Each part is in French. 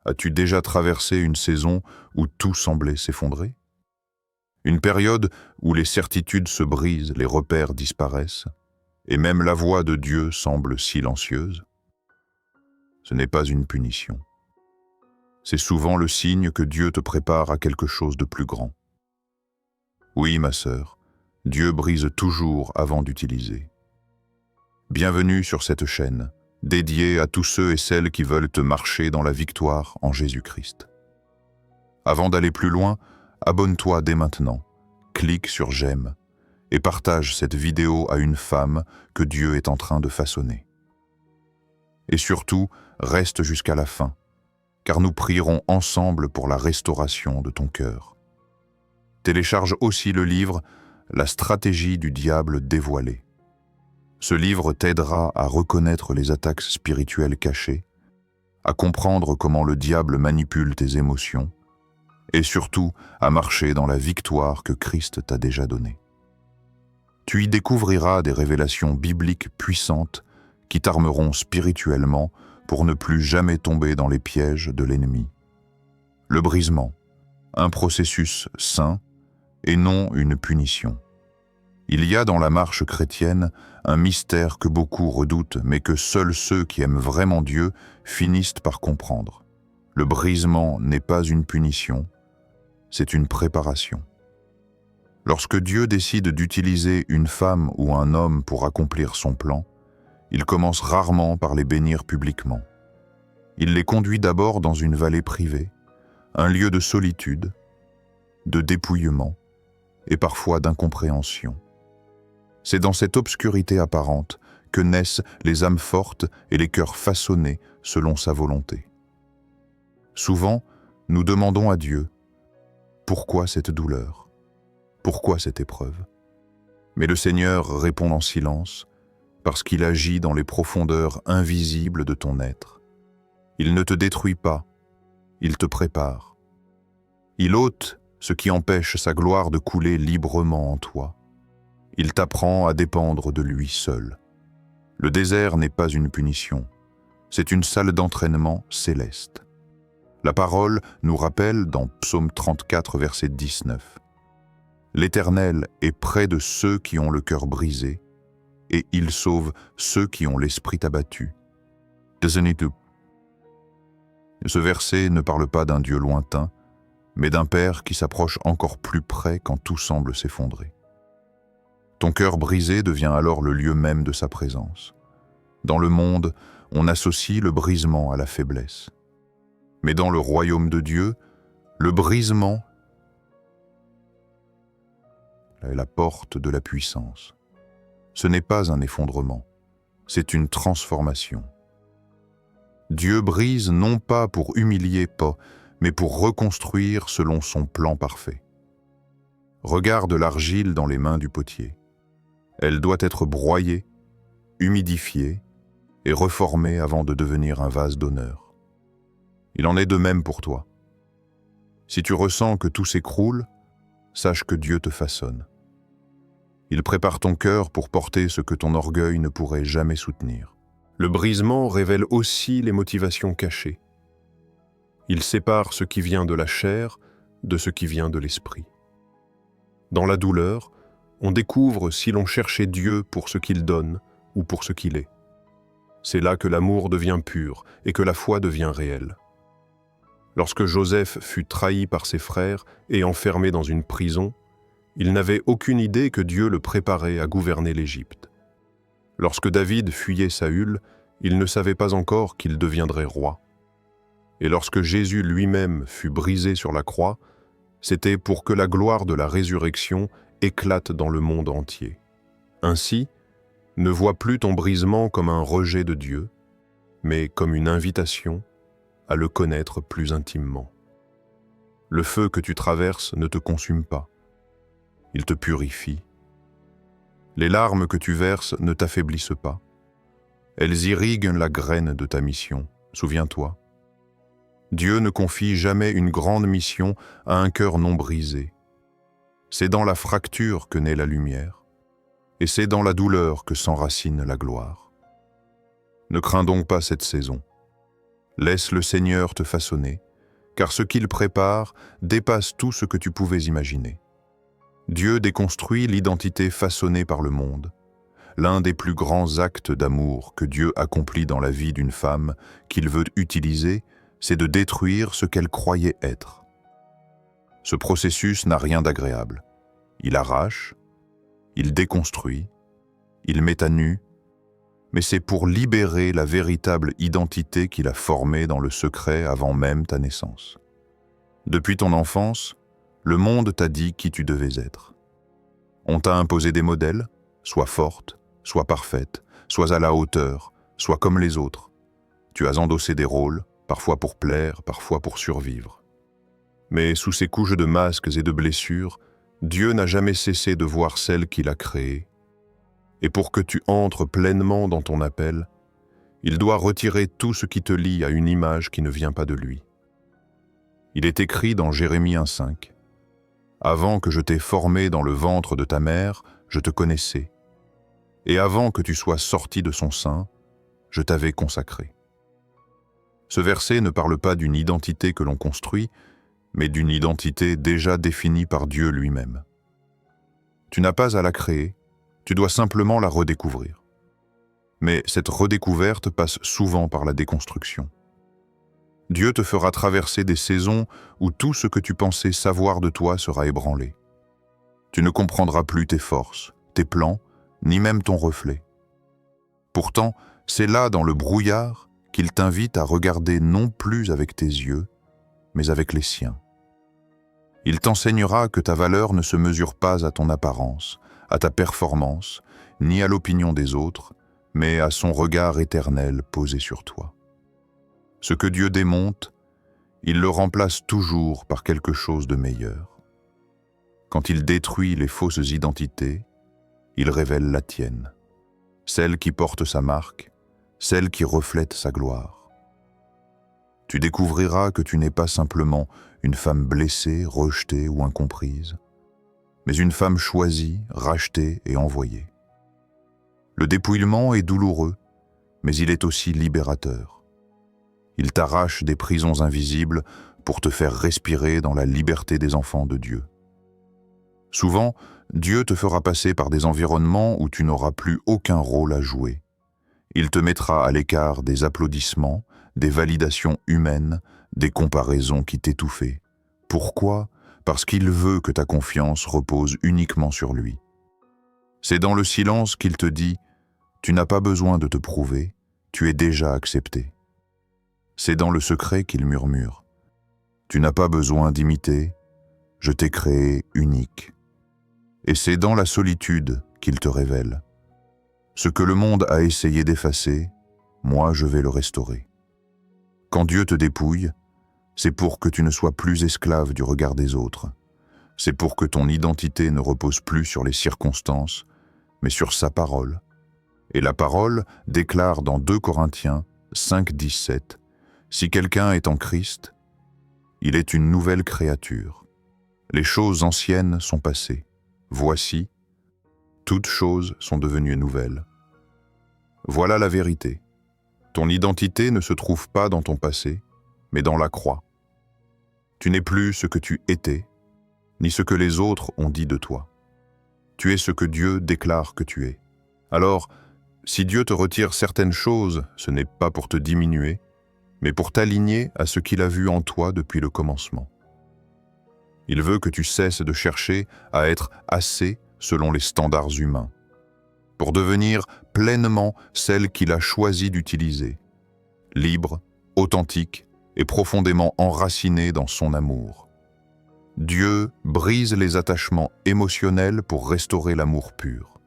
As-tu déjà traversé une saison où tout semblait s'effondrer? Une période où les certitudes se brisent, les repères disparaissent, et même la voix de Dieu semble silencieuse? Ce n'est pas une punition. C'est souvent le signe que Dieu te prépare à quelque chose de plus grand. Oui, ma sœur, Dieu brise toujours avant d'utiliser. Bienvenue sur cette chaîne, dédiée à tous ceux et celles qui veulent te marcher dans la victoire en Jésus-Christ. Avant d'aller plus loin, abonne-toi dès maintenant, clique sur j'aime et partage cette vidéo à une femme que Dieu est en train de façonner. Et surtout, reste jusqu'à la fin, car nous prierons ensemble pour la restauration de ton cœur. Télécharge aussi le livre « La stratégie du diable dévoilée ». Ce livre t'aidera à reconnaître les attaques spirituelles cachées, à comprendre comment le diable manipule tes émotions, et surtout à marcher dans la victoire que Christ t'a déjà donnée. Tu y découvriras des révélations bibliques puissantes qui t'armeront spirituellement pour ne plus jamais tomber dans les pièges de l'ennemi. Le brisement, un processus sain et non une punition. Il y a dans la marche chrétienne un mystère que beaucoup redoutent, mais que seuls ceux qui aiment vraiment Dieu finissent par comprendre. Le brisement n'est pas une punition, c'est une préparation. Lorsque Dieu décide d'utiliser une femme ou un homme pour accomplir son plan, il commence rarement par les bénir publiquement. Il les conduit d'abord dans une vallée privée, un lieu de solitude, de dépouillement et parfois d'incompréhension. C'est dans cette obscurité apparente que naissent les âmes fortes et les cœurs façonnés selon sa volonté. Souvent, nous demandons à Dieu « Pourquoi cette douleur? Pourquoi cette épreuve ?» Mais le Seigneur répond en silence parce qu'il agit dans les profondeurs invisibles de ton être. Il ne te détruit pas, il te prépare. Il ôte ce qui empêche sa gloire de couler librement en toi. Il t'apprend à dépendre de lui seul. Le désert n'est pas une punition, c'est une salle d'entraînement céleste. La parole nous rappelle dans Psaume 34, verset 19. « L'Éternel est près de ceux qui ont le cœur brisé, et il sauve ceux qui ont l'esprit abattu. » Ce verset ne parle pas d'un Dieu lointain, mais d'un Père qui s'approche encore plus près quand tout semble s'effondrer. Ton cœur brisé devient alors le lieu même de sa présence. Dans le monde, on associe le brisement à la faiblesse. Mais dans le royaume de Dieu, le brisement est la porte de la puissance. Ce n'est pas un effondrement, c'est une transformation. Dieu brise non pas pour humilier pas, mais pour reconstruire selon son plan parfait. Regarde l'argile dans les mains du potier. Elle doit être broyée, humidifiée et reformée avant de devenir un vase d'honneur. Il en est de même pour toi. Si tu ressens que tout s'écroule, sache que Dieu te façonne. Il prépare ton cœur pour porter ce que ton orgueil ne pourrait jamais soutenir. Le brisement révèle aussi les motivations cachées. Il sépare ce qui vient de la chair de ce qui vient de l'esprit. Dans la douleur, on découvre si l'on cherchait Dieu pour ce qu'il donne ou pour ce qu'il est. C'est là que l'amour devient pur et que la foi devient réelle. Lorsque Joseph fut trahi par ses frères et enfermé dans une prison, il n'avait aucune idée que Dieu le préparait à gouverner l'Égypte. Lorsque David fuyait Saül, il ne savait pas encore qu'il deviendrait roi. Et lorsque Jésus lui-même fut brisé sur la croix, c'était pour que la gloire de la résurrection éclate dans le monde entier. Ainsi, ne vois plus ton brisement comme un rejet de Dieu, mais comme une invitation à le connaître plus intimement. Le feu que tu traverses ne te consume pas. Il te purifie. Les larmes que tu verses ne t'affaiblissent pas. Elles irriguent la graine de ta mission, souviens-toi. Dieu ne confie jamais une grande mission à un cœur non brisé. C'est dans la fracture que naît la lumière, et c'est dans la douleur que s'enracine la gloire. Ne crains donc pas cette saison. Laisse le Seigneur te façonner, car ce qu'il prépare dépasse tout ce que tu pouvais imaginer. Dieu déconstruit l'identité façonnée par le monde. L'un des plus grands actes d'amour que Dieu accomplit dans la vie d'une femme qu'il veut utiliser, c'est de détruire ce qu'elle croyait être. Ce processus n'a rien d'agréable. Il arrache, il déconstruit, il met à nu, mais c'est pour libérer la véritable identité qu'il a formée dans le secret avant même ta naissance. Depuis ton enfance, le monde t'a dit qui tu devais être. On t'a imposé des modèles, sois forte, sois parfaite, sois à la hauteur, sois comme les autres. Tu as endossé des rôles, parfois pour plaire, parfois pour survivre. Mais sous ces couches de masques et de blessures, Dieu n'a jamais cessé de voir celle qu'il a créée. Et pour que tu entres pleinement dans ton appel, il doit retirer tout ce qui te lie à une image qui ne vient pas de lui. Il est écrit dans Jérémie 1,5 « Avant que je t'ai formé dans le ventre de ta mère, je te connaissais. Et avant que tu sois sorti de son sein, je t'avais consacré. » Ce verset ne parle pas d'une identité que l'on construit, mais d'une identité déjà définie par Dieu lui-même. Tu n'as pas à la créer, tu dois simplement la redécouvrir. Mais cette redécouverte passe souvent par la déconstruction. Dieu te fera traverser des saisons où tout ce que tu pensais savoir de toi sera ébranlé. Tu ne comprendras plus tes forces, tes plans, ni même ton reflet. Pourtant, c'est là, dans le brouillard, qu'il t'invite à regarder non plus avec tes yeux, mais avec les siens. Il t'enseignera que ta valeur ne se mesure pas à ton apparence, à ta performance, ni à l'opinion des autres, mais à son regard éternel posé sur toi. Ce que Dieu démonte, il le remplace toujours par quelque chose de meilleur. Quand il détruit les fausses identités, il révèle la tienne, celle qui porte sa marque, celle qui reflète sa gloire. Tu découvriras que tu n'es pas simplement une femme blessée, rejetée ou incomprise, mais une femme choisie, rachetée et envoyée. Le dépouillement est douloureux, mais il est aussi libérateur. Il t'arrache des prisons invisibles pour te faire respirer dans la liberté des enfants de Dieu. Souvent, Dieu te fera passer par des environnements où tu n'auras plus aucun rôle à jouer. Il te mettra à l'écart des applaudissements, des validations humaines, des comparaisons qui t'étouffaient. Pourquoi ? Parce qu'il veut que ta confiance repose uniquement sur lui. C'est dans le silence qu'il te dit « Tu n'as pas besoin de te prouver, tu es déjà accepté ». C'est dans le secret qu'il murmure « Tu n'as pas besoin d'imiter, je t'ai créé unique ». Et c'est dans la solitude qu'il te révèle « Ce que le monde a essayé d'effacer, moi je vais le restaurer ». Quand Dieu te dépouille, c'est pour que tu ne sois plus esclave du regard des autres. C'est pour que ton identité ne repose plus sur les circonstances, mais sur sa parole. Et la parole déclare dans 2 Corinthiens 5,17 « Si quelqu'un est en Christ, il est une nouvelle créature. Les choses anciennes sont passées. Voici, toutes choses sont devenues nouvelles. » Voilà la vérité. Ton identité ne se trouve pas dans ton passé, mais dans la croix. Tu n'es plus ce que tu étais, ni ce que les autres ont dit de toi. Tu es ce que Dieu déclare que tu es. Alors, si Dieu te retire certaines choses, ce n'est pas pour te diminuer, mais pour t'aligner à ce qu'il a vu en toi depuis le commencement. Il veut que tu cesses de chercher à être assez selon les standards humains, pour devenir pleinement celle qu'il a choisi d'utiliser, libre, authentique et profondément enracinée dans son amour. Dieu brise les attachements émotionnels pour restaurer l'amour pur.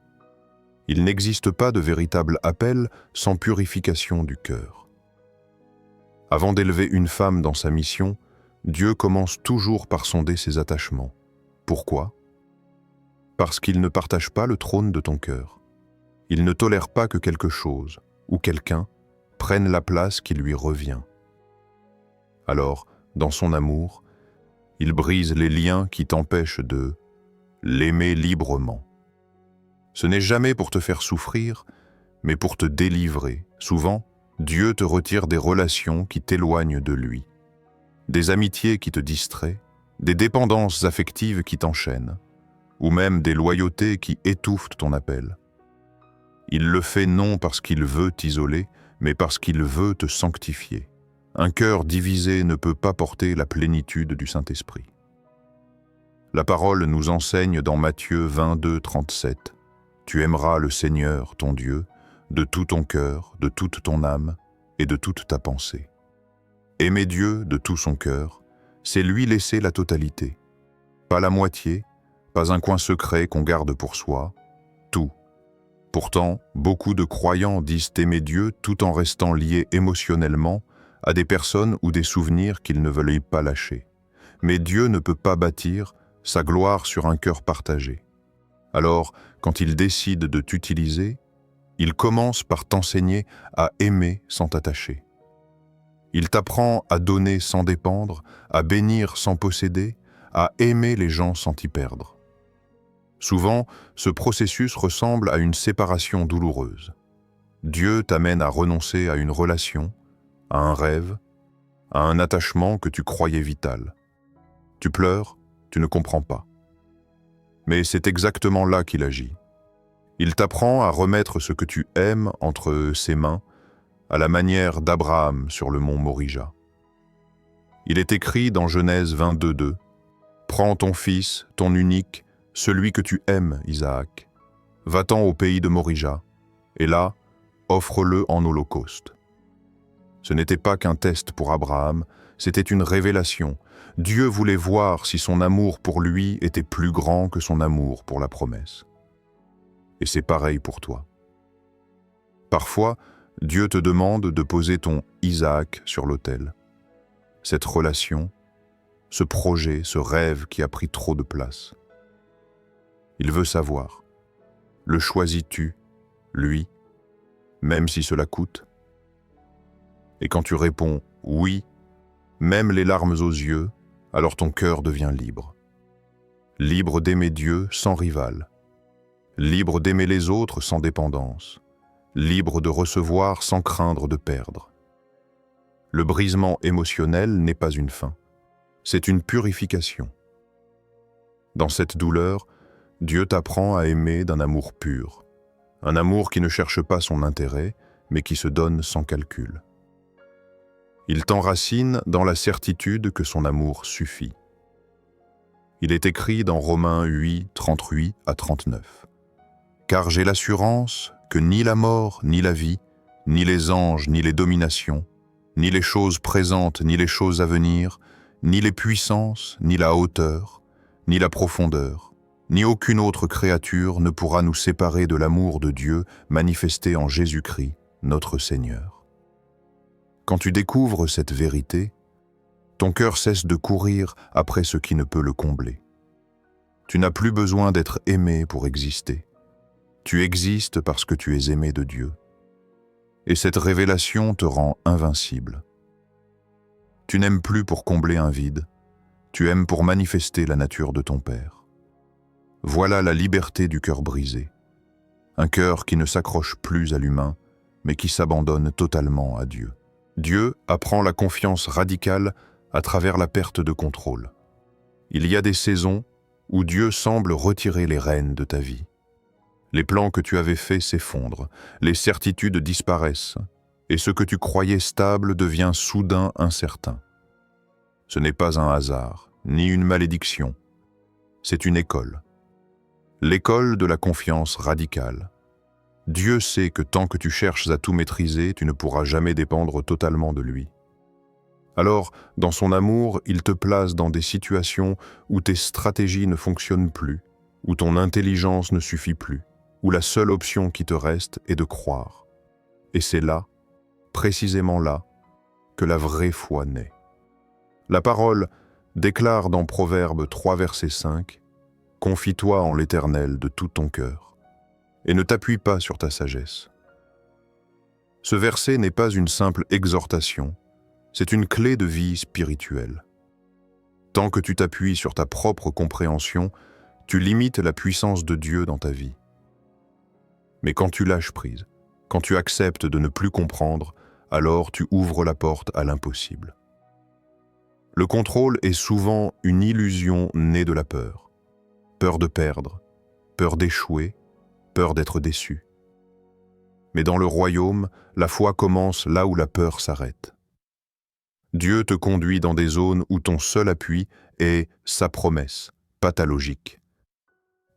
Il n'existe pas de véritable appel sans purification du cœur. Avant d'élever une femme dans sa mission, Dieu commence toujours par sonder ses attachements. Pourquoi ? Parce qu'il ne partage pas le trône de ton cœur. Il ne tolère pas que quelque chose ou quelqu'un prenne la place qui lui revient. Alors, dans son amour, il brise les liens qui t'empêchent de l'aimer librement. Ce n'est jamais pour te faire souffrir, mais pour te délivrer, souvent Dieu te retire des relations qui t'éloignent de lui, des amitiés qui te distraient, des dépendances affectives qui t'enchaînent, ou même des loyautés qui étouffent ton appel. Il le fait non parce qu'il veut t'isoler, mais parce qu'il veut te sanctifier. Un cœur divisé ne peut pas porter la plénitude du Saint-Esprit. La parole nous enseigne dans Matthieu 22, 37 « Tu aimeras le Seigneur, ton Dieu, de tout ton cœur, de toute ton âme et de toute ta pensée. » Aimer Dieu de tout son cœur, c'est lui laisser la totalité. Pas la moitié, pas un coin secret qu'on garde pour soi, tout. Pourtant, beaucoup de croyants disent aimer Dieu tout en restant liés émotionnellement à des personnes ou des souvenirs qu'ils ne veulent pas lâcher. Mais Dieu ne peut pas bâtir sa gloire sur un cœur partagé. Alors, quand il décide de t'utiliser, il commence par t'enseigner à aimer sans t'attacher. Il t'apprend à donner sans dépendre, à bénir sans posséder, à aimer les gens sans t'y perdre. Souvent, ce processus ressemble à une séparation douloureuse. Dieu t'amène à renoncer à une relation, à un rêve, à un attachement que tu croyais vital. Tu pleures, tu ne comprends pas. Mais c'est exactement là qu'il agit. Il t'apprend à remettre ce que tu aimes entre ses mains, à la manière d'Abraham sur le mont Morija. Il est écrit dans Genèse 22, 2 « Prends ton fils, ton unique, celui que tu aimes, Isaac. Va-t'en au pays de Morija, et là, offre-le en holocauste. » Ce n'était pas qu'un test pour Abraham, c'était une révélation. Dieu voulait voir si son amour pour lui était plus grand que son amour pour la promesse. Et c'est pareil pour toi. Parfois, Dieu te demande de poser ton Isaac sur l'autel. Cette relation, ce projet, ce rêve qui a pris trop de place. Il veut savoir, le choisis-tu, lui, même si cela coûte? Et quand tu réponds « oui », même les larmes aux yeux, alors ton cœur devient libre. Libre d'aimer Dieu sans rival. Libre d'aimer les autres sans dépendance. Libre de recevoir sans craindre de perdre. Le brisement émotionnel n'est pas une fin, c'est une purification. Dans cette douleur, Dieu t'apprend à aimer d'un amour pur, un amour qui ne cherche pas son intérêt, mais qui se donne sans calcul. Il t'enracine dans la certitude que son amour suffit. Il est écrit dans Romains 8, 38 à 39. « Car j'ai l'assurance que ni la mort, ni la vie, ni les anges, ni les dominations, ni les choses présentes, ni les choses à venir, ni les puissances, ni la hauteur, ni la profondeur, ni aucune autre créature ne pourra nous séparer de l'amour de Dieu manifesté en Jésus-Christ, notre Seigneur. » Quand tu découvres cette vérité, ton cœur cesse de courir après ce qui ne peut le combler. Tu n'as plus besoin d'être aimé pour exister. Tu existes parce que tu es aimé de Dieu. Et cette révélation te rend invincible. Tu n'aimes plus pour combler un vide, tu aimes pour manifester la nature de ton Père. Voilà la liberté du cœur brisé. Un cœur qui ne s'accroche plus à l'humain, mais qui s'abandonne totalement à Dieu. Dieu apprend la confiance radicale à travers la perte de contrôle. Il y a des saisons où Dieu semble retirer les rênes de ta vie. Les plans que tu avais faits s'effondrent, les certitudes disparaissent, et ce que tu croyais stable devient soudain incertain. Ce n'est pas un hasard, ni une malédiction, c'est une école. L'école de la confiance radicale. Dieu sait que tant que tu cherches à tout maîtriser, tu ne pourras jamais dépendre totalement de lui. Alors, dans son amour, il te place dans des situations où tes stratégies ne fonctionnent plus, où ton intelligence ne suffit plus, où la seule option qui te reste est de croire. Et c'est là, précisément là, que la vraie foi naît. La parole déclare dans Proverbes 3, verset 5, « Confie-toi en l'Éternel de tout ton cœur, et ne t'appuie pas sur ta sagesse. » Ce verset n'est pas une simple exhortation, c'est une clé de vie spirituelle. Tant que tu t'appuies sur ta propre compréhension, tu limites la puissance de Dieu dans ta vie. Mais quand tu lâches prise, quand tu acceptes de ne plus comprendre, alors tu ouvres la porte à l'impossible. Le contrôle est souvent une illusion née de la peur. Peur de perdre, peur d'échouer, peur d'être déçu. Mais dans le royaume, la foi commence là où la peur s'arrête. Dieu te conduit dans des zones où ton seul appui est sa promesse, pas ta logique.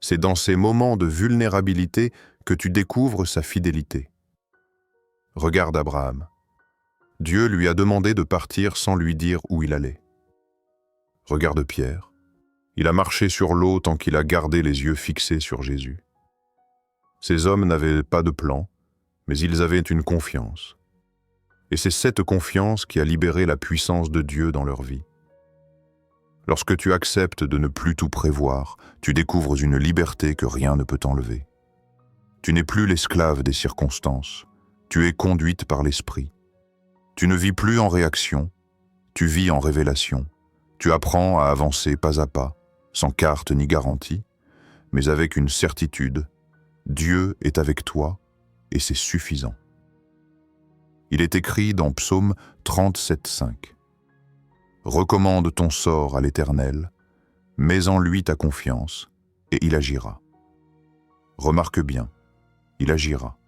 C'est dans ces moments de vulnérabilité que tu découvres sa fidélité. Regarde Abraham. Dieu lui a demandé de partir sans lui dire où il allait. Regarde Pierre. Il a marché sur l'eau tant qu'il a gardé les yeux fixés sur Jésus. Ces hommes n'avaient pas de plan, mais ils avaient une confiance. Et c'est cette confiance qui a libéré la puissance de Dieu dans leur vie. Lorsque tu acceptes de ne plus tout prévoir, tu découvres une liberté que rien ne peut t'enlever. Tu n'es plus l'esclave des circonstances, tu es conduite par l'Esprit. Tu ne vis plus en réaction, tu vis en révélation. Tu apprends à avancer pas à pas, sans carte ni garantie, mais avec une certitude, Dieu est avec toi et c'est suffisant. Il est écrit dans Psaume 37,5. Recommande ton sort à l'Éternel, mets en lui ta confiance et il agira. Remarque bien, il agira.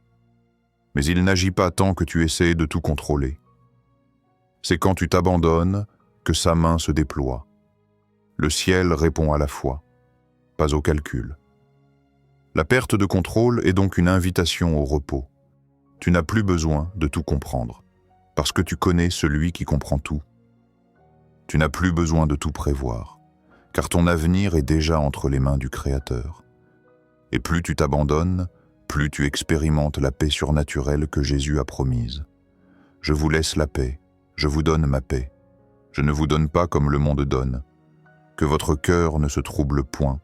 Mais il n'agit pas tant que tu essaies de tout contrôler. C'est quand tu t'abandonnes que sa main se déploie. Le ciel répond à la foi, pas au calcul. La perte de contrôle est donc une invitation au repos. Tu n'as plus besoin de tout comprendre, parce que tu connais celui qui comprend tout. Tu n'as plus besoin de tout prévoir, car ton avenir est déjà entre les mains du Créateur. Et plus tu t'abandonnes, plus tu expérimentes la paix surnaturelle que Jésus a promise. Je vous laisse la paix, je vous donne ma paix. Je ne vous donne pas comme le monde donne. Que votre cœur ne se trouble point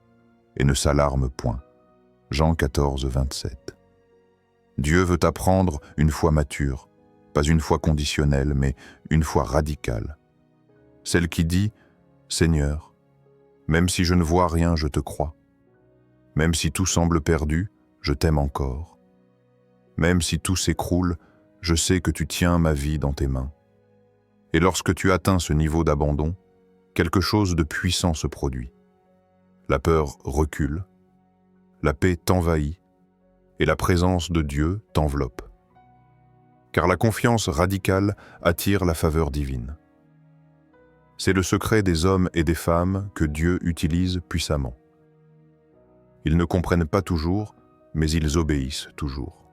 et ne s'alarme point. Jean 14, 27. Dieu veut t'apprendre une foi mature, pas une foi conditionnelle, mais une foi radicale. Celle qui dit « Seigneur, même si je ne vois rien, je te crois. Même si tout semble perdu, je t'aime encore. Même si tout s'écroule, je sais que tu tiens ma vie dans tes mains. » Et lorsque tu atteins ce niveau d'abandon, quelque chose de puissant se produit. La peur recule, la paix t'envahit et la présence de Dieu t'enveloppe. Car la confiance radicale attire la faveur divine. C'est le secret des hommes et des femmes que Dieu utilise puissamment. Ils ne comprennent pas toujours, mais ils obéissent toujours.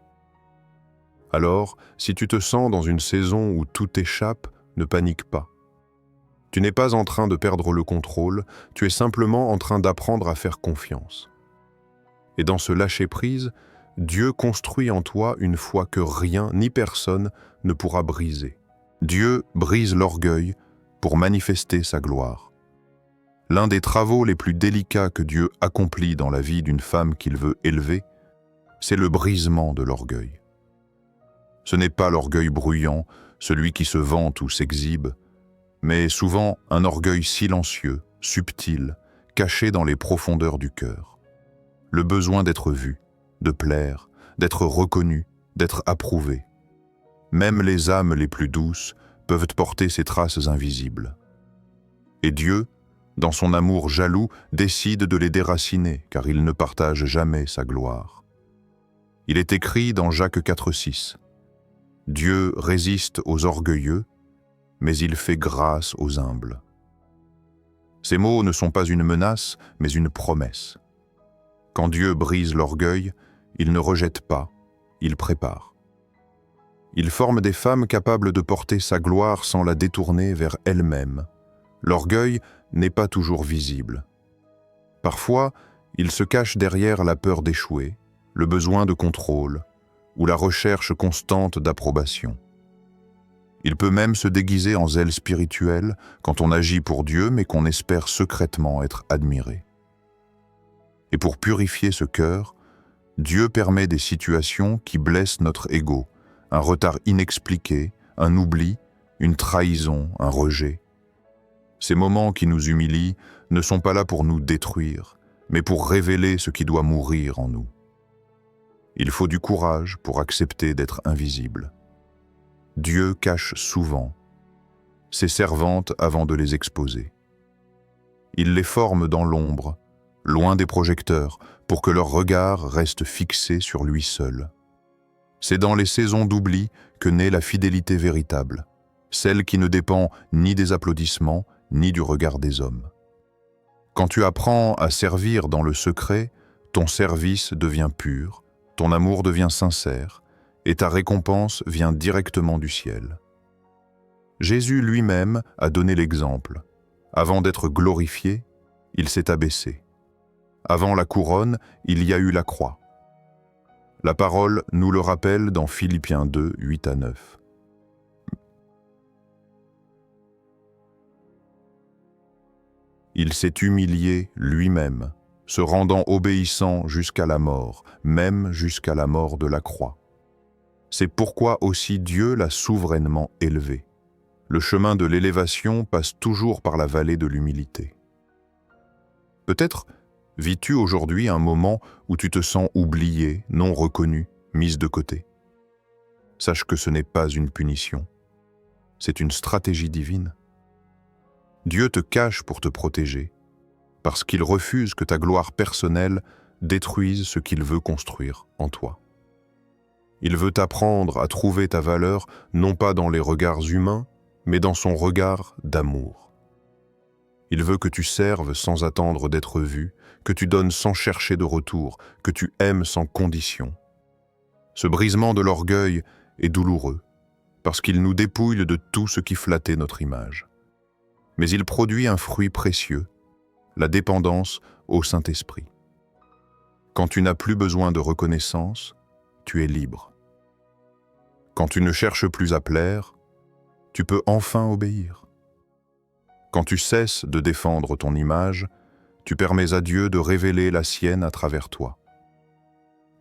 Alors, si tu te sens dans une saison où tout échappe, ne panique pas. Tu n'es pas en train de perdre le contrôle, tu es simplement en train d'apprendre à faire confiance. Et dans ce lâcher-prise, Dieu construit en toi une foi que rien ni personne ne pourra briser. Dieu brise l'orgueil pour manifester sa gloire. L'un des travaux les plus délicats que Dieu accomplit dans la vie d'une femme qu'il veut élever, c'est le brisement de l'orgueil. Ce n'est pas l'orgueil bruyant, celui qui se vante ou s'exhibe, mais souvent un orgueil silencieux, subtil, caché dans les profondeurs du cœur. Le besoin d'être vu, de plaire, d'être reconnu, d'être approuvé. Même les âmes les plus douces peuvent porter ces traces invisibles. Et Dieu, dans son amour jaloux, décide de les déraciner, car il ne partage jamais sa gloire. Il est écrit dans Jacques 4,6. Dieu résiste aux orgueilleux, mais il fait grâce aux humbles. Ces mots ne sont pas une menace, mais une promesse. Quand Dieu brise l'orgueil, il ne rejette pas, il prépare. Il forme des femmes capables de porter sa gloire sans la détourner vers elle-même. L'orgueil n'est pas toujours visible. Parfois, il se cache derrière la peur d'échouer, le besoin de contrôle, ou la recherche constante d'approbation. Il peut même se déguiser en zèle spirituel quand on agit pour Dieu mais qu'on espère secrètement être admiré. Et pour purifier ce cœur, Dieu permet des situations qui blessent notre ego, un retard inexpliqué, un oubli, une trahison, un rejet. Ces moments qui nous humilient ne sont pas là pour nous détruire, mais pour révéler ce qui doit mourir en nous. Il faut du courage pour accepter d'être invisible. Dieu cache souvent ses servantes avant de les exposer. Il les forme dans l'ombre, loin des projecteurs, pour que leur regard reste fixé sur lui seul. C'est dans les saisons d'oubli que naît la fidélité véritable, celle qui ne dépend ni des applaudissements, ni du regard des hommes. Quand tu apprends à servir dans le secret, ton service devient pur, ton amour devient sincère, et ta récompense vient directement du ciel. Jésus lui-même a donné l'exemple. Avant d'être glorifié, il s'est abaissé. Avant la couronne, il y a eu la croix. La parole nous le rappelle dans Philippiens 2, 8 à 9. Il s'est humilié lui-même, se rendant obéissant jusqu'à la mort, même jusqu'à la mort de la croix. C'est pourquoi aussi Dieu l'a souverainement élevé. Le chemin de l'élévation passe toujours par la vallée de l'humilité. Peut-être vis-tu aujourd'hui un moment où tu te sens oublié, non reconnu, mise de côté. Sache que ce n'est pas une punition, c'est une stratégie divine. Dieu te cache pour te protéger, parce qu'il refuse que ta gloire personnelle détruise ce qu'il veut construire en toi. Il veut t'apprendre à trouver ta valeur non pas dans les regards humains, mais dans son regard d'amour. Il veut que tu serves sans attendre d'être vu, que tu donnes sans chercher de retour, que tu aimes sans condition. Ce brisement de l'orgueil est douloureux, parce qu'il nous dépouille de tout ce qui flattait notre image. Mais il produit un fruit précieux, la dépendance au Saint-Esprit. Quand tu n'as plus besoin de reconnaissance, tu es libre. Quand tu ne cherches plus à plaire, tu peux enfin obéir. Quand tu cesses de défendre ton image, tu permets à Dieu de révéler la sienne à travers toi.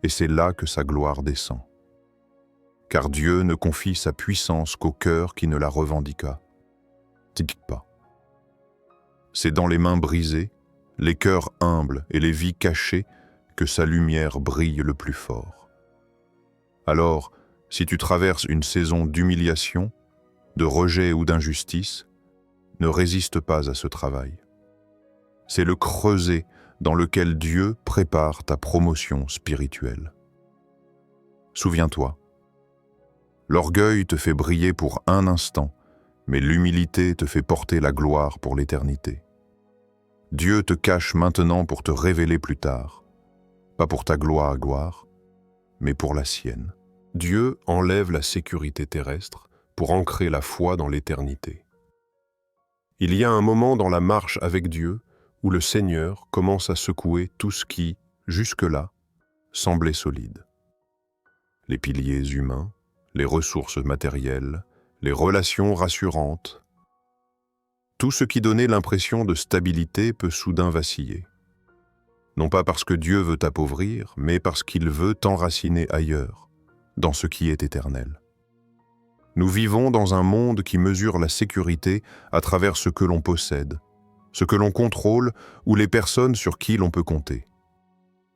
Et c'est là que sa gloire descend. Car Dieu ne confie sa puissance qu'au cœur qui ne la revendiqua pas. C'est dans les mains brisées, les cœurs humbles et les vies cachées que sa lumière brille le plus fort. Alors, si tu traverses une saison d'humiliation, de rejet ou d'injustice, ne résiste pas à ce travail. C'est le creuset dans lequel Dieu prépare ta promotion spirituelle. Souviens-toi, l'orgueil te fait briller pour un instant, mais l'humilité te fait porter la gloire pour l'éternité. Dieu te cache maintenant pour te révéler plus tard, pas pour ta gloire, mais pour la sienne. Dieu enlève la sécurité terrestre pour ancrer la foi dans l'éternité. Il y a un moment dans la marche avec Dieu où le Seigneur commence à secouer tout ce qui, jusque-là, semblait solide. Les piliers humains, les ressources matérielles, les relations rassurantes. Tout ce qui donnait l'impression de stabilité peut soudain vaciller. Non pas parce que Dieu veut t'appauvrir, mais parce qu'il veut t'enraciner ailleurs, dans ce qui est éternel. Nous vivons dans un monde qui mesure la sécurité à travers ce que l'on possède, ce que l'on contrôle ou les personnes sur qui l'on peut compter.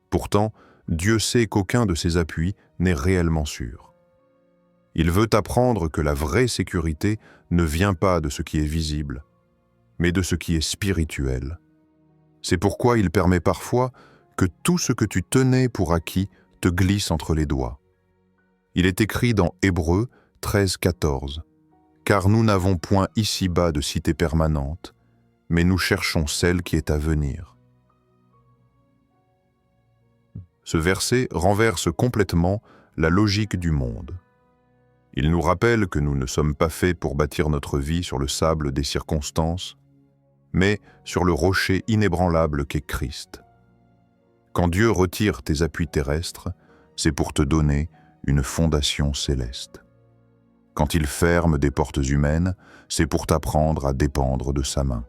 Pourtant, Dieu sait qu'aucun de ses appuis n'est réellement sûr. Il veut t'apprendre que la vraie sécurité ne vient pas de ce qui est visible, mais de ce qui est spirituel. C'est pourquoi il permet parfois que tout ce que tu tenais pour acquis te glisse entre les doigts. Il est écrit dans Hébreux 13:14, « Car nous n'avons point ici-bas de cité permanente, mais nous cherchons celle qui est à venir. » Ce verset renverse complètement la logique du monde. Il nous rappelle que nous ne sommes pas faits pour bâtir notre vie sur le sable des circonstances, mais sur le rocher inébranlable qu'est Christ. Quand Dieu retire tes appuis terrestres, c'est pour te donner une fondation céleste. Quand il ferme des portes humaines, c'est pour t'apprendre à dépendre de sa main.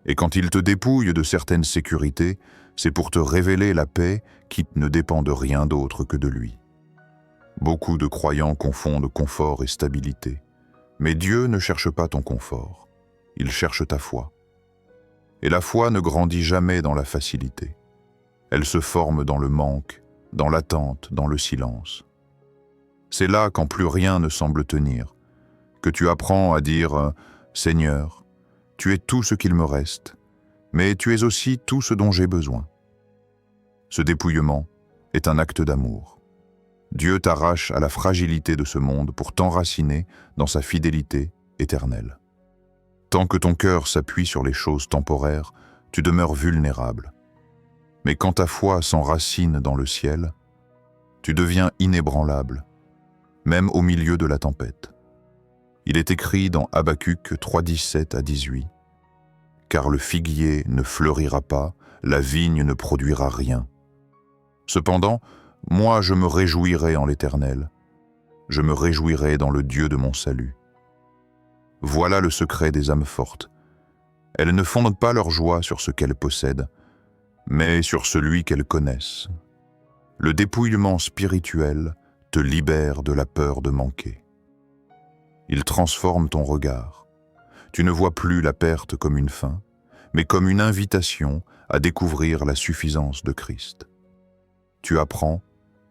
Et quand il te dépouille de certaines sécurités, c'est pour te révéler la paix qui ne dépend de rien d'autre que de lui. Beaucoup de croyants confondent confort et stabilité. Mais Dieu ne cherche pas ton confort, il cherche ta foi. Et la foi ne grandit jamais dans la facilité. Elle se forme dans le manque, dans l'attente, dans le silence. C'est là quand plus rien ne semble tenir, que tu apprends à dire « Seigneur, tu es tout ce qu'il me reste, mais tu es aussi tout ce dont j'ai besoin ». Ce dépouillement est un acte d'amour. Dieu t'arrache à la fragilité de ce monde pour t'enraciner dans sa fidélité éternelle. Tant que ton cœur s'appuie sur les choses temporaires, tu demeures vulnérable. Mais quand ta foi s'enracine dans le ciel, tu deviens inébranlable, même au milieu de la tempête. Il est écrit dans Habacuc 3:17-18, « Car le figuier ne fleurira pas, la vigne ne produira rien. Cependant, moi je me réjouirai en l'Éternel, je me réjouirai dans le Dieu de mon salut. » Voilà le secret des âmes fortes. Elles ne fondent pas leur joie sur ce qu'elles possèdent, mais sur celui qu'elles connaissent. Le dépouillement spirituel te libère de la peur de manquer. Il transforme ton regard. Tu ne vois plus la perte comme une fin, mais comme une invitation à découvrir la suffisance de Christ. Tu apprends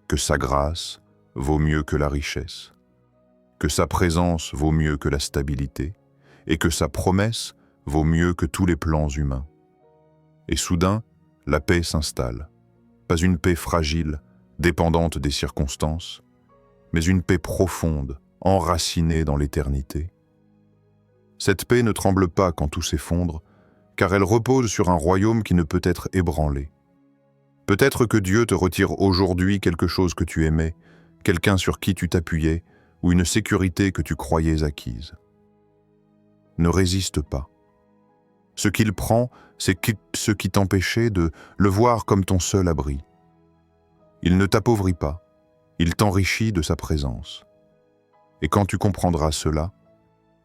que sa grâce vaut mieux que la richesse, que sa présence vaut mieux que la stabilité, et que sa promesse vaut mieux que tous les plans humains. Et soudain, la paix s'installe. Pas une paix fragile, dépendante des circonstances, mais une paix profonde, enracinée dans l'éternité. Cette paix ne tremble pas quand tout s'effondre, car elle repose sur un royaume qui ne peut être ébranlé. Peut-être que Dieu te retire aujourd'hui quelque chose que tu aimais, quelqu'un sur qui tu t'appuyais, ou une sécurité que tu croyais acquise. Ne résiste pas. Ce qu'il prend, c'est ce qui t'empêchait de le voir comme ton seul abri. Il ne t'appauvrit pas, il t'enrichit de sa présence. Et quand tu comprendras cela,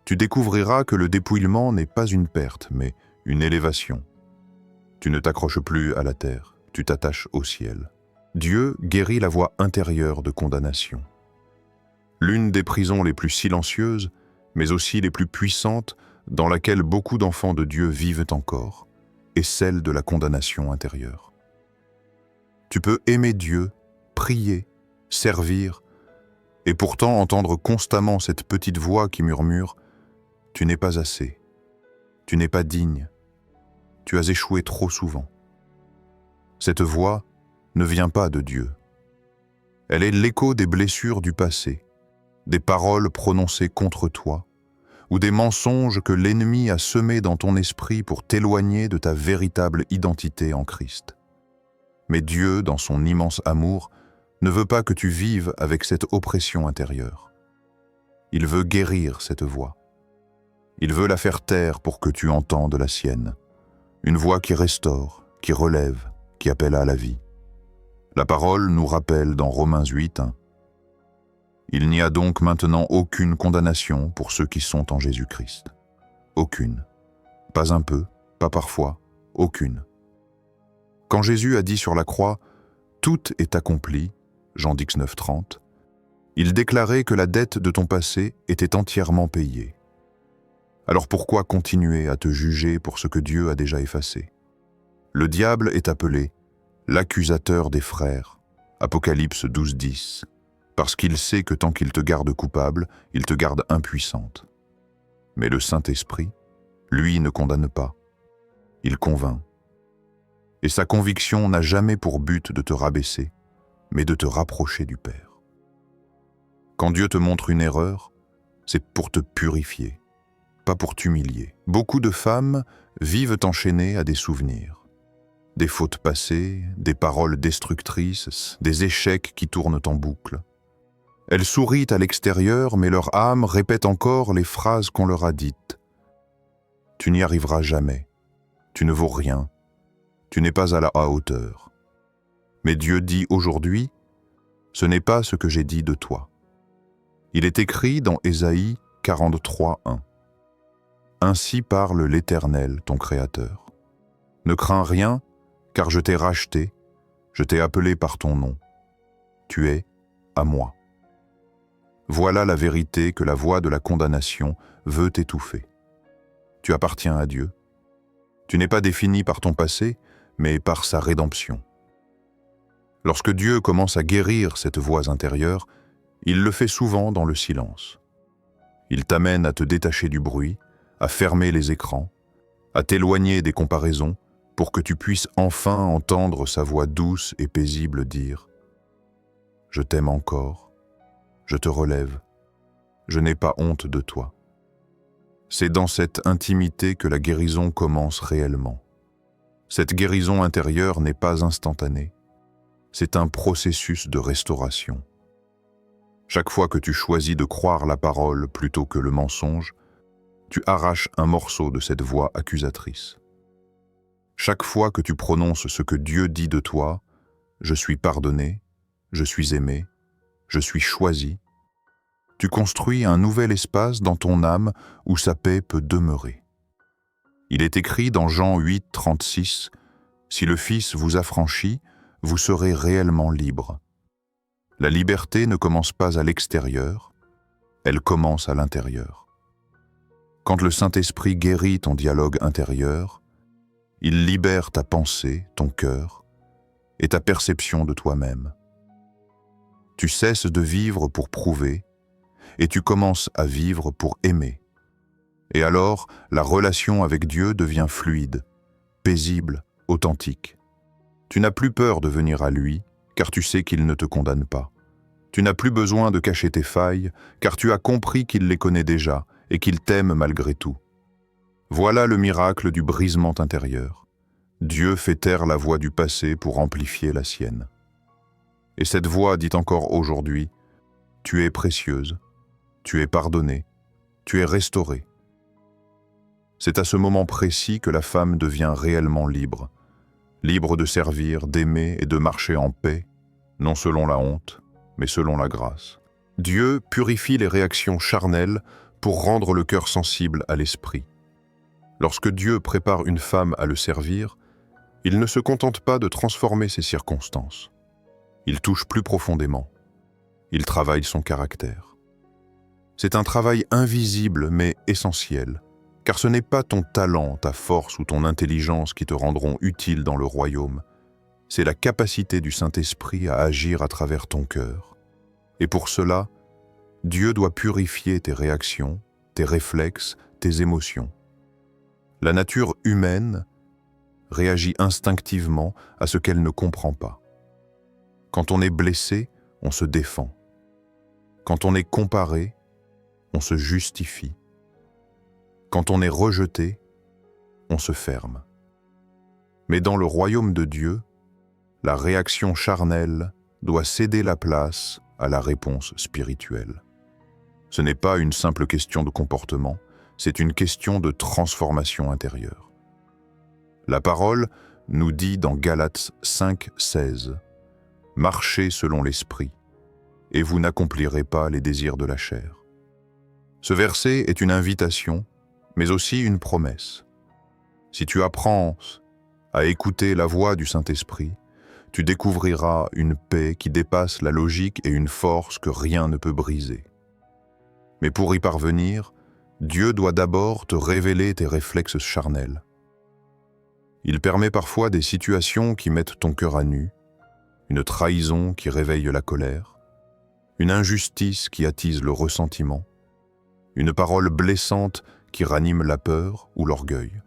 tu découvriras que le dépouillement n'est pas une perte, mais une élévation. Tu ne t'accroches plus à la terre, tu t'attaches au ciel. Dieu guérit la voie intérieure de condamnation. L'une des prisons les plus silencieuses, mais aussi les plus puissantes, dans laquelle beaucoup d'enfants de Dieu vivent encore, est celle de la condamnation intérieure. Tu peux aimer Dieu, prier, servir, et pourtant entendre constamment cette petite voix qui murmure « Tu n'es pas assez, tu n'es pas digne, tu as échoué trop souvent ». Cette voix ne vient pas de Dieu. Elle est l'écho des blessures du passé, des paroles prononcées contre toi, ou des mensonges que l'ennemi a semés dans ton esprit pour t'éloigner de ta véritable identité en Christ. Mais Dieu, dans son immense amour, ne veut pas que tu vives avec cette oppression intérieure. Il veut guérir cette voix. Il veut la faire taire pour que tu entendes la sienne. Une voix qui restaure, qui relève, qui appelle à la vie. La parole nous rappelle dans Romains 8, « Il n'y a donc maintenant aucune condamnation pour ceux qui sont en Jésus-Christ. Aucune. Pas un peu, pas parfois, aucune. » Quand Jésus a dit sur la croix « Tout est accompli », Jean 19:30, il déclarait que la dette de ton passé était entièrement payée. Alors pourquoi continuer à te juger pour ce que Dieu a déjà effacé? Le diable est appelé l'accusateur des frères, Apocalypse 12:10, parce qu'il sait que tant qu'il te garde coupable, il te garde impuissante. Mais le Saint-Esprit, lui, ne condamne pas, il convainc. Et sa conviction n'a jamais pour but de te rabaisser, mais de te rapprocher du Père. Quand Dieu te montre une erreur, c'est pour te purifier, pas pour t'humilier. Beaucoup de femmes vivent enchaînées à des souvenirs. Des fautes passées, des paroles destructrices, des échecs qui tournent en boucle. Elles sourient à l'extérieur, mais leur âme répète encore les phrases qu'on leur a dites. « Tu n'y arriveras jamais. Tu ne vaux rien. Tu n'es pas à la hauteur. » Mais Dieu dit aujourd'hui, « Ce n'est pas ce que j'ai dit de toi. » Il est écrit dans Ésaïe 43:1. « Ainsi parle l'Éternel, ton Créateur. Ne crains rien, car je t'ai racheté, je t'ai appelé par ton nom. Tu es à moi. » Voilà la vérité que la voix de la condamnation veut étouffer. Tu appartiens à Dieu. Tu n'es pas défini par ton passé, mais par sa rédemption. Lorsque Dieu commence à guérir cette voix intérieure, il le fait souvent dans le silence. Il t'amène à te détacher du bruit, à fermer les écrans, à t'éloigner des comparaisons pour que tu puisses enfin entendre sa voix douce et paisible dire « Je t'aime encore, je te relève, je n'ai pas honte de toi ». C'est dans cette intimité que la guérison commence réellement. Cette guérison intérieure n'est pas instantanée, c'est un processus de restauration. Chaque fois que tu choisis de croire la parole plutôt que le mensonge, tu arraches un morceau de cette voix accusatrice. Chaque fois que tu prononces ce que Dieu dit de toi, « Je suis pardonné, je suis aimé, je suis choisi », tu construis un nouvel espace dans ton âme où sa paix peut demeurer. Il est écrit dans Jean 8, 36, « Si le Fils vous affranchit, vous serez réellement libre. » La liberté ne commence pas à l'extérieur, elle commence à l'intérieur. Quand le Saint-Esprit guérit ton dialogue intérieur, il libère ta pensée, ton cœur et ta perception de toi-même. Tu cesses de vivre pour prouver et tu commences à vivre pour aimer. Et alors, la relation avec Dieu devient fluide, paisible, authentique. Tu n'as plus peur de venir à lui, car tu sais qu'il ne te condamne pas. Tu n'as plus besoin de cacher tes failles, car tu as compris qu'il les connaît déjà et qu'il t'aime malgré tout. Voilà le miracle du brisement intérieur. Dieu fait taire la voix du passé pour amplifier la sienne. Et cette voix dit encore aujourd'hui, « Tu es précieuse, tu es pardonnée, tu es restaurée. » C'est à ce moment précis que la femme devient réellement libre, libre de servir, d'aimer et de marcher en paix, non selon la honte, mais selon la grâce. Dieu purifie les réactions charnelles pour rendre le cœur sensible à l'esprit. Lorsque Dieu prépare une femme à le servir, il ne se contente pas de transformer ses circonstances. Il touche plus profondément. Il travaille son caractère. C'est un travail invisible mais essentiel, car ce n'est pas ton talent, ta force ou ton intelligence qui te rendront utile dans le royaume. C'est la capacité du Saint-Esprit à agir à travers ton cœur. Et pour cela, Dieu doit purifier tes réactions, tes réflexes, tes émotions. La nature humaine réagit instinctivement à ce qu'elle ne comprend pas. Quand on est blessé, on se défend. Quand on est comparé, on se justifie. Quand on est rejeté, on se ferme. Mais dans le royaume de Dieu, la réaction charnelle doit céder la place à la réponse spirituelle. Ce n'est pas une simple question de comportement, c'est une question de transformation intérieure. La parole nous dit dans Galates 5, 16 « Marchez selon l'esprit, et vous n'accomplirez pas les désirs de la chair. » Ce verset est une invitation, mais aussi une promesse. Si tu apprends à écouter la voix du Saint-Esprit, tu découvriras une paix qui dépasse la logique et une force que rien ne peut briser. Mais pour y parvenir, Dieu doit d'abord te révéler tes réflexes charnels. Il permet parfois des situations qui mettent ton cœur à nu, une trahison qui réveille la colère, une injustice qui attise le ressentiment, une parole blessante qui ranime la peur ou l'orgueil.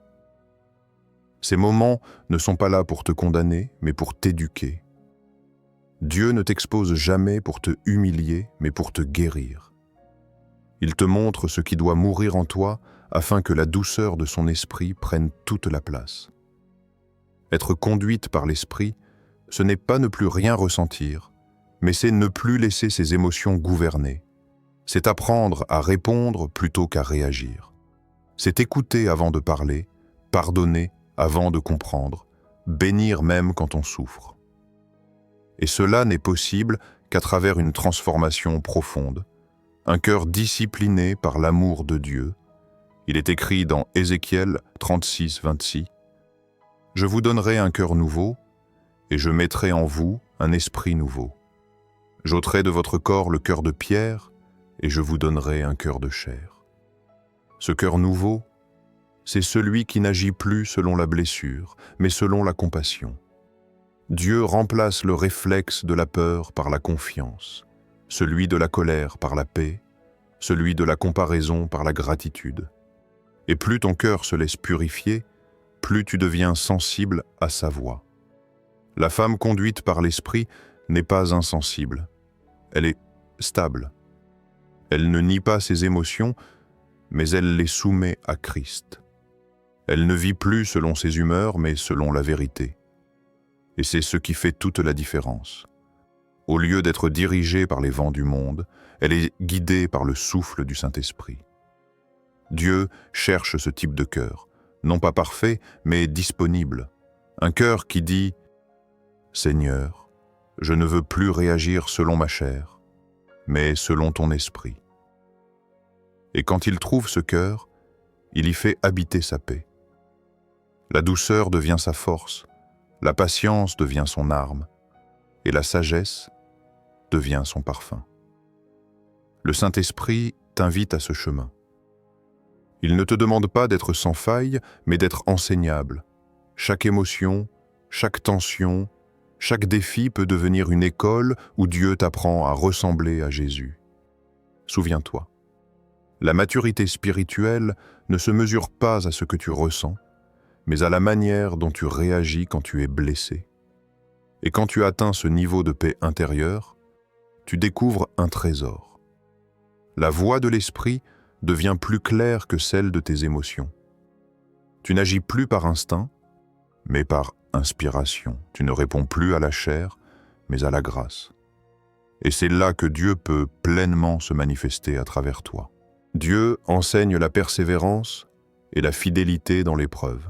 Ces moments ne sont pas là pour te condamner, mais pour t'éduquer. Dieu ne t'expose jamais pour te humilier, mais pour te guérir. Il te montre ce qui doit mourir en toi afin que la douceur de son esprit prenne toute la place. Être conduite par l'esprit, ce n'est pas ne plus rien ressentir, mais c'est ne plus laisser ses émotions gouverner. C'est apprendre à répondre plutôt qu'à réagir. C'est écouter avant de parler, pardonner avant de comprendre, bénir même quand on souffre. Et cela n'est possible qu'à travers une transformation profonde, un cœur discipliné par l'amour de Dieu. Il est écrit dans Ézéchiel 36, 26, « Je vous donnerai un cœur nouveau, et je mettrai en vous un esprit nouveau. J'ôterai de votre corps le cœur de pierre, et je vous donnerai un cœur de chair. » Ce cœur nouveau, c'est celui qui n'agit plus selon la blessure, mais selon la compassion. Dieu remplace le réflexe de la peur par la confiance, celui de la colère par la paix, celui de la comparaison par la gratitude. Et plus ton cœur se laisse purifier, plus tu deviens sensible à sa voix. La femme conduite par l'esprit n'est pas insensible, elle est stable. Elle ne nie pas ses émotions, mais elle les soumet à Christ. Elle ne vit plus selon ses humeurs, mais selon la vérité. Et c'est ce qui fait toute la différence. Au lieu d'être dirigée par les vents du monde, elle est guidée par le souffle du Saint-Esprit. Dieu cherche ce type de cœur, non pas parfait, mais disponible. Un cœur qui dit « Seigneur, je ne veux plus réagir selon ma chair, mais selon ton esprit. » Et quand il trouve ce cœur, il y fait habiter sa paix. La douceur devient sa force, la patience devient son arme, et la sagesse devient son parfum. Le Saint-Esprit t'invite à ce chemin. Il ne te demande pas d'être sans faille, mais d'être enseignable. Chaque émotion, chaque tension, chaque défi peut devenir une école où Dieu t'apprend à ressembler à Jésus. Souviens-toi, la maturité spirituelle ne se mesure pas à ce que tu ressens, mais à la manière dont tu réagis quand tu es blessé. Et quand tu atteins ce niveau de paix intérieure, tu découvres un trésor. La voix de l'esprit devient plus claire que celle de tes émotions. Tu n'agis plus par instinct, mais par inspiration. Tu ne réponds plus à la chair, mais à la grâce. Et c'est là que Dieu peut pleinement se manifester à travers toi. Dieu enseigne la persévérance et la fidélité dans l'épreuve.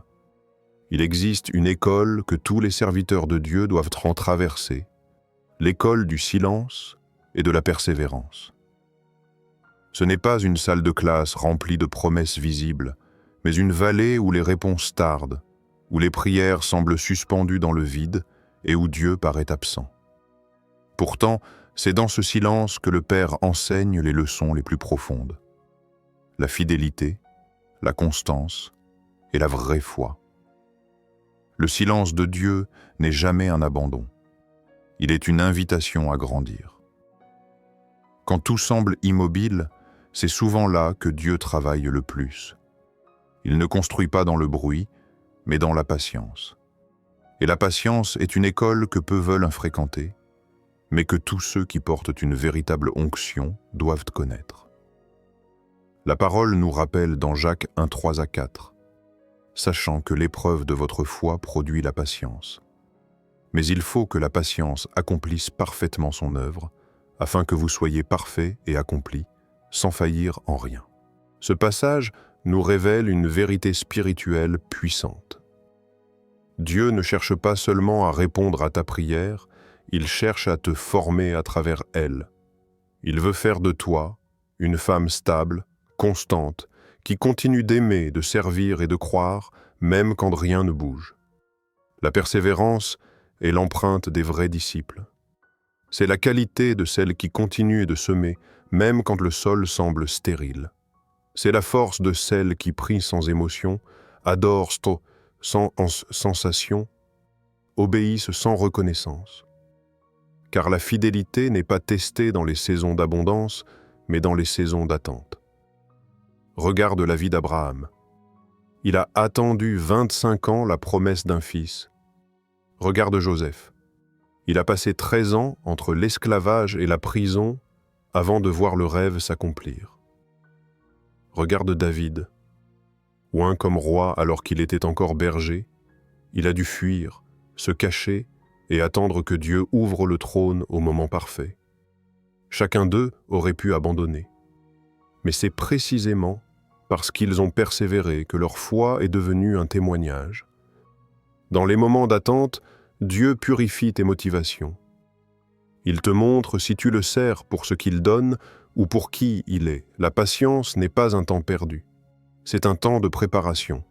Il existe une école que tous les serviteurs de Dieu doivent en traverser, l'école du silence et de la persévérance. Ce n'est pas une salle de classe remplie de promesses visibles, mais une vallée où les réponses tardent, où les prières semblent suspendues dans le vide et où Dieu paraît absent. Pourtant, c'est dans ce silence que le Père enseigne les leçons les plus profondes. La fidélité, la constance et la vraie foi. Le silence de Dieu n'est jamais un abandon. Il est une invitation à grandir. Quand tout semble immobile, c'est souvent là que Dieu travaille le plus. Il ne construit pas dans le bruit, mais dans la patience. Et la patience est une école que peu veulent fréquenter, mais que tous ceux qui portent une véritable onction doivent connaître. La parole nous rappelle dans Jacques 1, 3 à 4, sachant que l'épreuve de votre foi produit la patience. Mais il faut que la patience accomplisse parfaitement son œuvre, afin que vous soyez parfaits et accomplis, sans faillir en rien. Ce passage nous révèle une vérité spirituelle puissante. Dieu ne cherche pas seulement à répondre à ta prière, il cherche à te former à travers elle. Il veut faire de toi une femme stable, constante, qui continue d'aimer, de servir et de croire, même quand rien ne bouge. La persévérance est l'empreinte des vrais disciples. C'est la qualité de celle qui continue de semer, même quand le sol semble stérile. C'est la force de celle qui prie sans émotion, adore sans sensation, obéissent sans reconnaissance. Car la fidélité n'est pas testée dans les saisons d'abondance, mais dans les saisons d'attente. Regarde la vie d'Abraham. Il a attendu 25 ans la promesse d'un fils. Regarde Joseph. Il a passé 13 ans entre l'esclavage et la prison avant de voir le rêve s'accomplir. Regarde David. Oint comme roi alors qu'il était encore berger, il a dû fuir, se cacher et attendre que Dieu ouvre le trône au moment parfait. Chacun d'eux aurait pu abandonner. Mais c'est précisément parce qu'ils ont persévéré que leur foi est devenue un témoignage. Dans les moments d'attente, Dieu purifie tes motivations. Il te montre si tu le sers pour ce qu'il donne ou pour qui il est. La patience n'est pas un temps perdu. C'est un temps de préparation.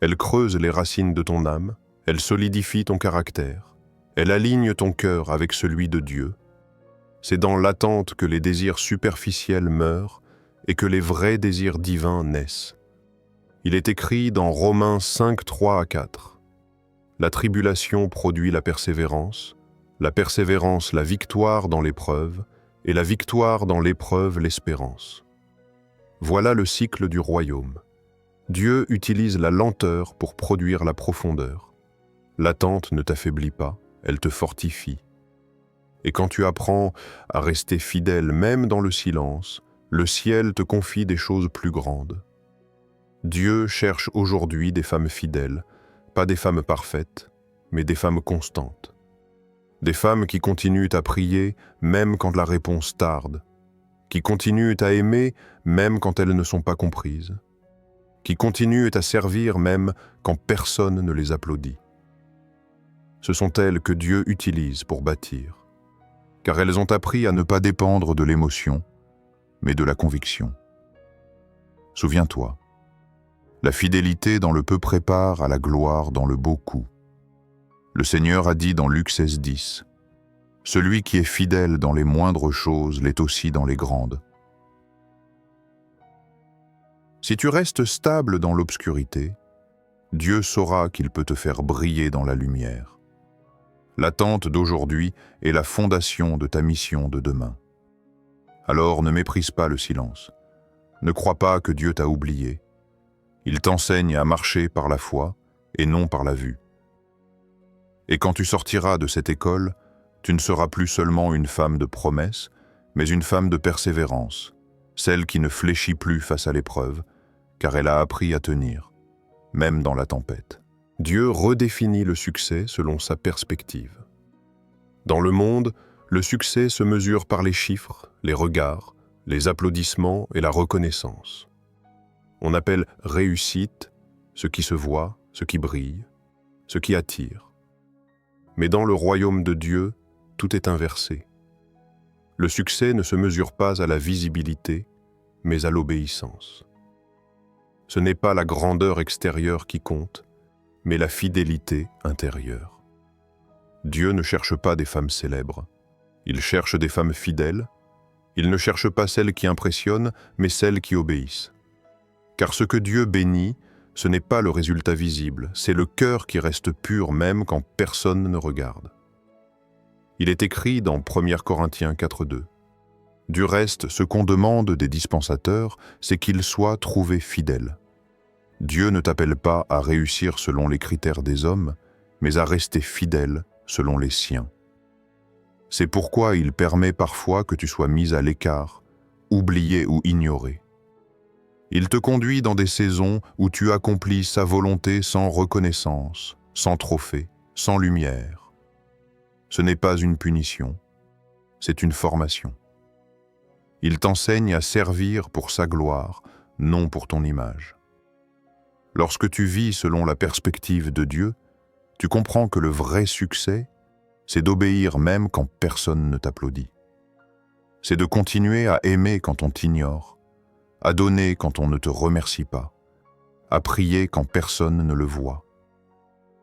Elle creuse les racines de ton âme, elle solidifie ton caractère, elle aligne ton cœur avec celui de Dieu. C'est dans l'attente que les désirs superficiels meurent et que les vrais désirs divins naissent. Il est écrit dans Romains 5, 3 à 4. La tribulation produit la persévérance la victoire dans l'épreuve, et la victoire dans l'épreuve l'espérance. Voilà le cycle du royaume. Dieu utilise la lenteur pour produire la profondeur. L'attente ne t'affaiblit pas, elle te fortifie. Et quand tu apprends à rester fidèle même dans le silence, le ciel te confie des choses plus grandes. Dieu cherche aujourd'hui des femmes fidèles, pas des femmes parfaites, mais des femmes constantes. Des femmes qui continuent à prier même quand la réponse tarde, qui continuent à aimer même quand elles ne sont pas comprises, qui continuent à servir même quand personne ne les applaudit. Ce sont elles que Dieu utilise pour bâtir, car elles ont appris à ne pas dépendre de l'émotion, mais de la conviction. Souviens-toi, la fidélité dans le peu prépare à la gloire dans le beaucoup. Le Seigneur a dit dans Luc 16:10, « Celui qui est fidèle dans les moindres choses l'est aussi dans les grandes. » Si tu restes stable dans l'obscurité, Dieu saura qu'il peut te faire briller dans la lumière. L'attente d'aujourd'hui est la fondation de ta mission de demain. Alors ne méprise pas le silence. Ne crois pas que Dieu t'a oublié. Il t'enseigne à marcher par la foi et non par la vue. Et quand tu sortiras de cette école, tu ne seras plus seulement une femme de promesse, mais une femme de persévérance, celle qui ne fléchit plus face à l'épreuve, car elle a appris à tenir, même dans la tempête. Dieu redéfinit le succès selon sa perspective. Dans le monde, le succès se mesure par les chiffres, les regards, les applaudissements et la reconnaissance. On appelle réussite ce qui se voit, ce qui brille, ce qui attire. Mais dans le royaume de Dieu, tout est inversé. Le succès ne se mesure pas à la visibilité, mais à l'obéissance. Ce n'est pas la grandeur extérieure qui compte, mais la fidélité intérieure. Dieu ne cherche pas des femmes célèbres. Il cherche des femmes fidèles. Il ne cherche pas celles qui impressionnent, mais celles qui obéissent. Car ce que Dieu bénit, ce n'est pas le résultat visible, c'est le cœur qui reste pur même quand personne ne regarde. Il est écrit dans 1 Corinthiens 4:2. Du reste, ce qu'on demande des dispensateurs, c'est qu'ils soient trouvés fidèles. Dieu ne t'appelle pas à réussir selon les critères des hommes, mais à rester fidèle selon les siens. C'est pourquoi il permet parfois que tu sois mis à l'écart, oublié ou ignoré. Il te conduit dans des saisons où tu accomplis sa volonté sans reconnaissance, sans trophée, sans lumière. Ce n'est pas une punition, c'est une formation. Il t'enseigne à servir pour sa gloire, non pour ton image. Lorsque tu vis selon la perspective de Dieu, tu comprends que le vrai succès, c'est d'obéir même quand personne ne t'applaudit. C'est de continuer à aimer quand on t'ignore, à donner quand on ne te remercie pas, à prier quand personne ne le voit.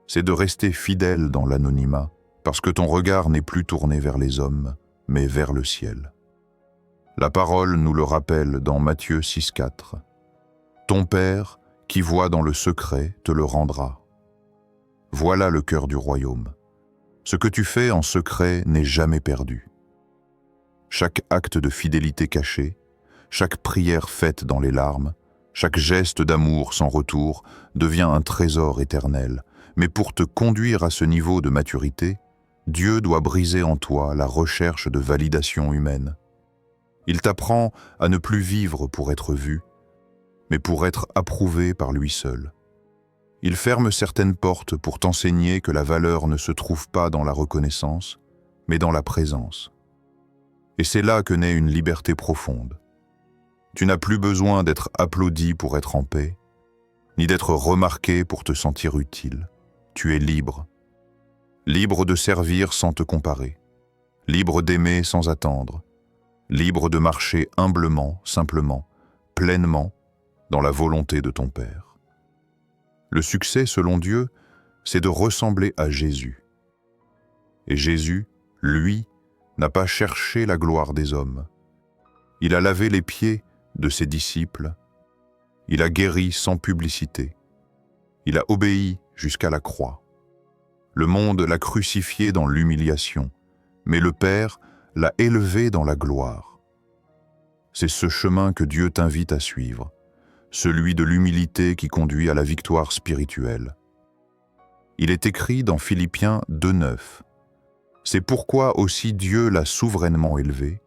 C'est de rester fidèle dans l'anonymat, parce que ton regard n'est plus tourné vers les hommes, mais vers le ciel. La parole nous le rappelle dans Matthieu 6:4. « Ton Père, qui voit dans le secret, te le rendra. » Voilà le cœur du royaume. Ce que tu fais en secret n'est jamais perdu. Chaque acte de fidélité caché, chaque prière faite dans les larmes, chaque geste d'amour sans retour devient un trésor éternel. Mais pour te conduire à ce niveau de maturité, Dieu doit briser en toi la recherche de validation humaine. Il t'apprend à ne plus vivre pour être vu, mais pour être approuvé par lui seul. Il ferme certaines portes pour t'enseigner que la valeur ne se trouve pas dans la reconnaissance, mais dans la présence. Et c'est là que naît une liberté profonde. Tu n'as plus besoin d'être applaudi pour être en paix, ni d'être remarqué pour te sentir utile. Tu es libre. Libre de servir sans te comparer. Libre d'aimer sans attendre. Libre de marcher humblement, simplement, pleinement, dans la volonté de ton Père. Le succès, selon Dieu, c'est de ressembler à Jésus. Et Jésus, lui, n'a pas cherché la gloire des hommes. Il a lavé les pieds de ses disciples. Il a guéri sans publicité. Il a obéi jusqu'à la croix. Le monde l'a crucifié dans l'humiliation, mais le Père l'a élevé dans la gloire. C'est ce chemin que Dieu t'invite à suivre, celui de l'humilité qui conduit à la victoire spirituelle. Il est écrit dans Philippiens 2:9. C'est pourquoi aussi Dieu l'a souverainement élevé,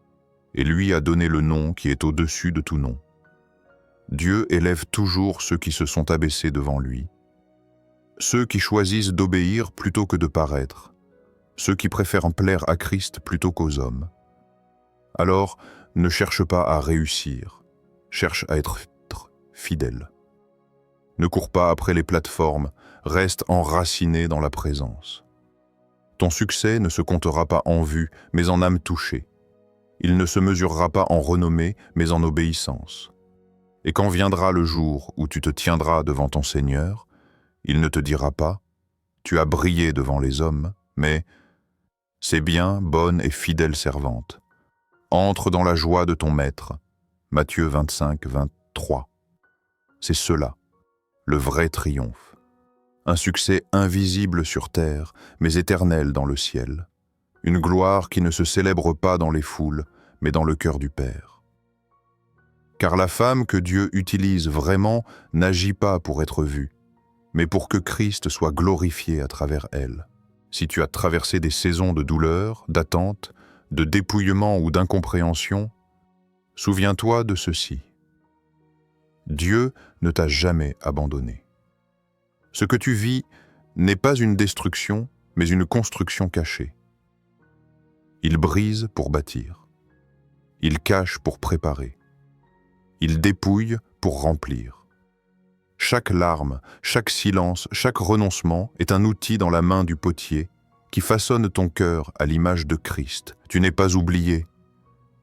et lui a donné le nom qui est au-dessus de tout nom. Dieu élève toujours ceux qui se sont abaissés devant lui, ceux qui choisissent d'obéir plutôt que de paraître, ceux qui préfèrent plaire à Christ plutôt qu'aux hommes. Alors, ne cherche pas à réussir, cherche à être fidèle. Ne cours pas après les plateformes, reste enraciné dans la présence. Ton succès ne se comptera pas en vues, mais en âme touchée. Il ne se mesurera pas en renommée, mais en obéissance. Et quand viendra le jour où tu te tiendras devant ton Seigneur, il ne te dira pas « Tu as brillé devant les hommes », mais « C'est bien, bonne et fidèle servante. Entre dans la joie de ton Maître ». Matthieu 25, 23. C'est cela, le vrai triomphe. Un succès invisible sur terre, mais éternel dans le ciel. Une gloire qui ne se célèbre pas dans les foules, mais dans le cœur du Père. Car la femme que Dieu utilise vraiment n'agit pas pour être vue, mais pour que Christ soit glorifié à travers elle. Si tu as traversé des saisons de douleur, d'attente, de dépouillement ou d'incompréhension, souviens-toi de ceci. Dieu ne t'a jamais abandonné. Ce que tu vis n'est pas une destruction, mais une construction cachée. Il brise pour bâtir. Il cache pour préparer. Il dépouille pour remplir. Chaque larme, chaque silence, chaque renoncement est un outil dans la main du potier qui façonne ton cœur à l'image de Christ. Tu n'es pas oublié.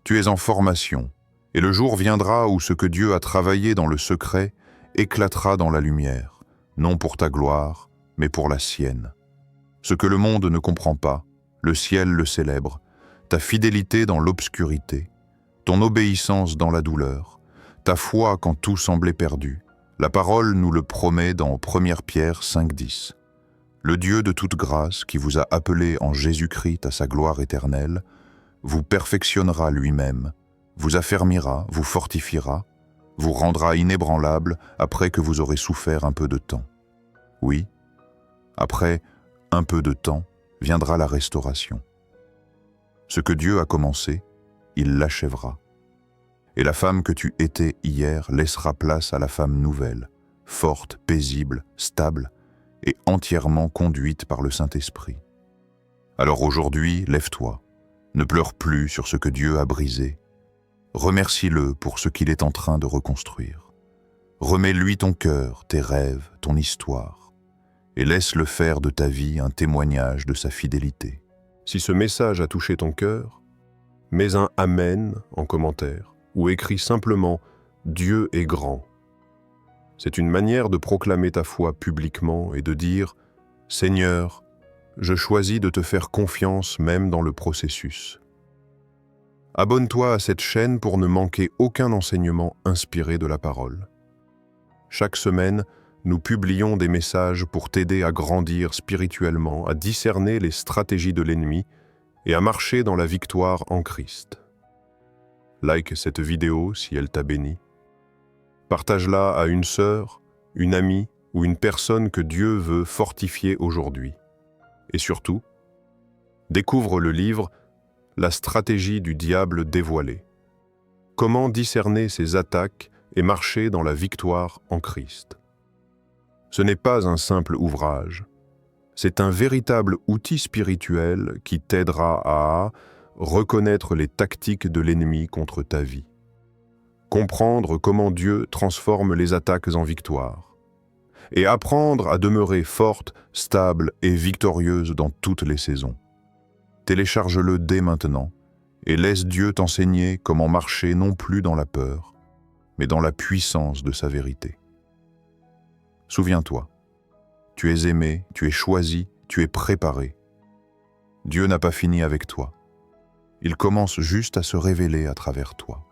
Tu es en formation, et le jour viendra où ce que Dieu a travaillé dans le secret éclatera dans la lumière, non pour ta gloire, mais pour la sienne. Ce que le monde ne comprend pas, le ciel le célèbre, ta fidélité dans l'obscurité, ton obéissance dans la douleur, ta foi quand tout semblait perdu. La parole nous le promet dans 1 Pierre 5:10. Le Dieu de toute grâce, qui vous a appelé en Jésus-Christ à sa gloire éternelle, vous perfectionnera lui-même, vous affermira, vous fortifiera, vous rendra inébranlable après que vous aurez souffert un peu de temps. Oui, après un peu de temps viendra la restauration. Ce que Dieu a commencé, il l'achèvera. Et la femme que tu étais hier laissera place à la femme nouvelle, forte, paisible, stable et entièrement conduite par le Saint-Esprit. Alors aujourd'hui, lève-toi, ne pleure plus sur ce que Dieu a brisé. Remercie-le pour ce qu'il est en train de reconstruire. Remets-lui ton cœur, tes rêves, ton histoire, et laisse-le faire de ta vie un témoignage de sa fidélité. Si ce message a touché ton cœur, mets un « Amen » en commentaire ou écris simplement « Dieu est grand ». C'est une manière de proclamer ta foi publiquement et de dire « Seigneur, je choisis de te faire confiance même dans le processus ». Abonne-toi à cette chaîne pour ne manquer aucun enseignement inspiré de la parole. Chaque semaine, nous publions des messages pour t'aider à grandir spirituellement, à discerner les stratégies de l'ennemi et à marcher dans la victoire en Christ. Like cette vidéo si elle t'a béni. Partage-la à une sœur, une amie ou une personne que Dieu veut fortifier aujourd'hui. Et surtout, découvre le livre « La stratégie du diable dévoilée ». Comment discerner ses attaques et marcher dans la victoire en Christ. Ce n'est pas un simple ouvrage, c'est un véritable outil spirituel qui t'aidera à reconnaître les tactiques de l'ennemi contre ta vie, comprendre comment Dieu transforme les attaques en victoire, et apprendre à demeurer forte, stable et victorieuse dans toutes les saisons. Télécharge-le dès maintenant et laisse Dieu t'enseigner comment marcher non plus dans la peur, mais dans la puissance de sa vérité. Souviens-toi, tu es aimé, tu es choisi, tu es préparé. Dieu n'a pas fini avec toi. Il commence juste à se révéler à travers toi.